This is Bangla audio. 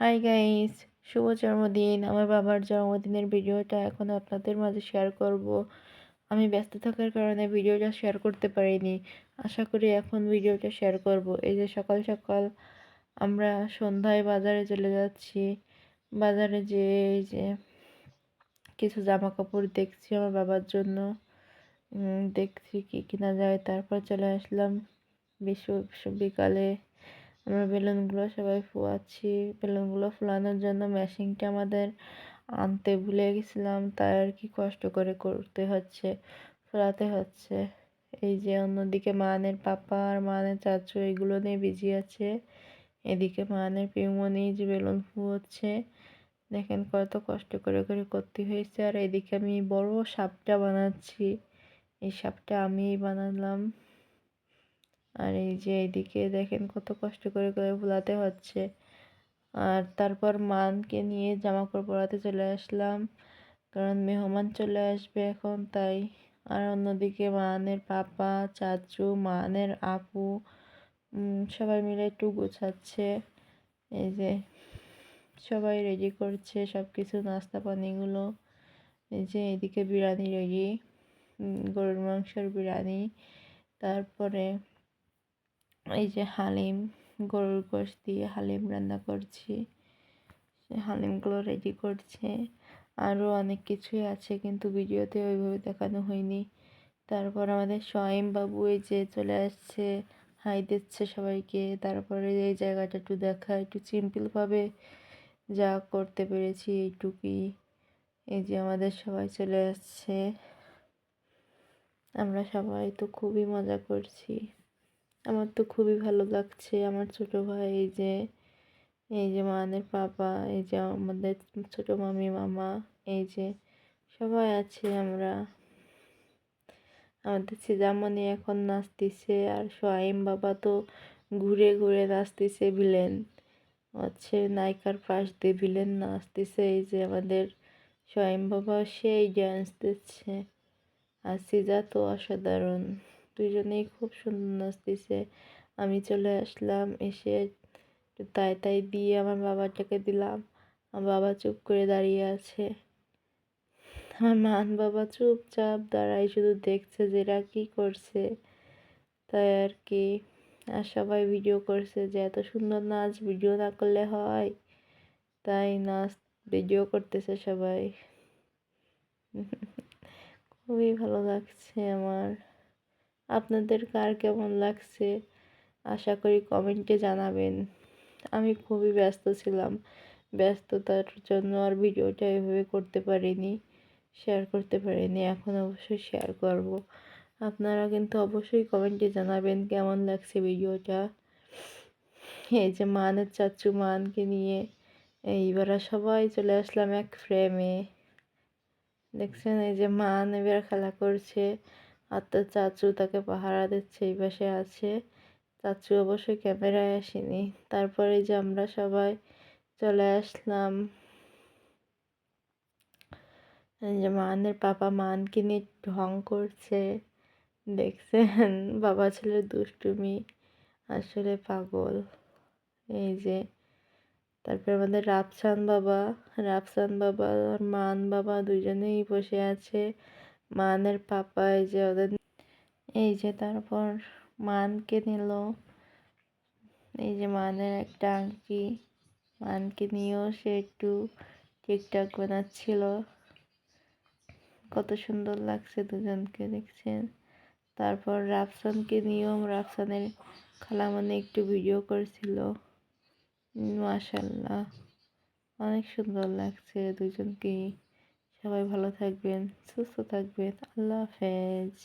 হাই গাইস, শুভ জন্মদিন। আমার বাবার জন্মদিনের ভিডিওটা এখন আপনাদের মাঝে শেয়ার করব। আমি ব্যস্ত থাকার কারণে ভিডিওটা শেয়ার করতে পারিনি। আশা করি এখন ভিডিওটা শেয়ার করব। এই যে সকাল সকাল আমরা সন্ধ্যায় বাজারে চলে যাচ্ছি। বাজারে যেয়ে এই যে কিছু জামা কাপড় দেখছি আমার বাবার জন্য। দেখছি কি কিনা যায়। তারপর চলে আসলাম বিকালে। আমরা বেলুনগুলো সবাই ফুয়াচ্ছি। বেলুনগুলো ফুলানোর জন্য মেশিনটা আমাদের আনতে ভুলে গেছিলাম, তাই আর কি কষ্ট করে করতে হচ্ছে, ফোলাতে হচ্ছে। এই যে অন্যদিকে মানের পাপা আর মানের চাচু এগুলো নিয়ে বিজি আছে। এদিকে মানের পিউমনি যে বেলুন ফুয়াচ্ছে, দেখেন কত কষ্ট করে করে করতে হয়েছে। আর এদিকে আমি বড় সাপটা বানাচ্ছি। এই সাপটা আমিই বানালাম। আর এই যে এইদিকে দেখেন কত কষ্ট করে করে ফুলাতে হচ্ছে। আর তারপর মানকে নিয়ে জামা কাপড় পরাতে চলে আসলাম, কারণ মেহমান চলে আসবে এখন তাই। আর অন্যদিকে মানের পাপা, চাচু, মানের আপু সবাই মিলে একটু গোছাচ্ছে। এই যে সবাই রেডি করছে সব কিছু, নাস্তা পানিগুলো। এই যে এদিকে বিরিয়ানি রেডি, গরুর মাংসের বিরিয়ানি। তারপরে এই যে হালিম, গরুর গোশত দিয়ে হালিম রান্না করছি। হালিমগুলো রেডি করছে। আরও অনেক কিছুই আছে কিন্তু ভিডিওতে ওইভাবে দেখানো হয়নি। তারপর আমাদের সোয়াইম বাবু এই যে চলে আসছে, হাই দিচ্ছে সবাইকে। তারপরে এই জায়গাটা একটু দেখা, একটু সিম্পলভাবে যা করতে পেরেছি এইটুকুই। এই যে আমাদের সবাই চলে আসছে, আমরা সবাই তো খুবই মজা করছি। আমার তো খুবই ভালো লাগছে। আমার ছোট ভাই এই যে মানের পাপা, এই যে আমাদের ছোট মামি মামা, এই যে সবাই আছে আমরা। আমাদের সিজামণি এখন নাচতেছে, আর সোয়াইম বাবা তো ঘুরে ঘুরে নাচতেছে ভিলেন হচ্ছে, নায়িকার পাশ দিয়ে ভিলেন নাচতেছে। এই যে আমাদের সোয়াইম বাবা সেই ডান্স দিচ্ছে। আর সিজা তো অসাধারণ, দুজনেই খুব সুন্দর নাচতেছে। আমি চলে আসলাম, এসে তাই তাই দিয়ে আমার বাবাটাকে দিলাম। আমার বাবা চুপ করে দাঁড়িয়ে আছে। আমার মান বাবা চুপচাপ দাঁড়াই শুধু দেখছে যে এরা কী করছে, তাই আর কি। আর সবাই ভিডিও করছে যে এত সুন্দর নাচ ভিডিও না করলে হয়, তাই নাচ ভিডিও করতেছে সবাই। খুবই ভালো লাগছে আমার। আপনাদের কার কেমন লাগছে আশা করি কমেন্টে জানাবেন। আমি খুবই ব্যস্ত ছিলাম, ব্যস্ততার জন্য আর ভিডিওটা এভাবে করতে পারিনি, শেয়ার করতে পারিনি। এখন অবশ্যই শেয়ার করব। আপনারা কিন্তু অবশ্যই কমেন্টে জানাবেন কেমন লাগছে ভিডিওটা। এই যে মানের চাচু মানকে নিয়ে এইবার সবাই চলে আসলাম এক ফ্রেমে। দেখছেন এই যে মান এবার খেলা করছে, আর তার চাচু তাকে পাহারা দিচ্ছে, এই পাশে আছে। চাচু অবশ্যই ক্যামেরায় আসেনি। তারপরে যে আমরা সবাই চলে আসলাম। এই যে মানের পাপা মানকে নিয়ে ঢং করছে, দেখছেন বাবা ছেলের দুষ্টুমি, আসলে পাগল। এই যে তারপর আমাদের রাফসান বাবা আর মান বাবা দুজনেই বসে আছে। মানের পাপা এই যে ওদের, এই যে তারপর মানকে নিল। এই যে মানের একটা আংটি, মানকে নিয়েও সে একটু টিকটক বানাচ্ছিল। কত সুন্দর লাগছে দুজনকে, দেখছেন। তারপর রাফসানকে নিয়েও রাফসানের খালামণি একটু ভিডিও করেছিল। মাশাল্লাহ, অনেক সুন্দর লাগছে দুজনকেই। সবাই ভালো থাকবেন, সুস্থ থাকবেন, আল্লাহ হাফেজ।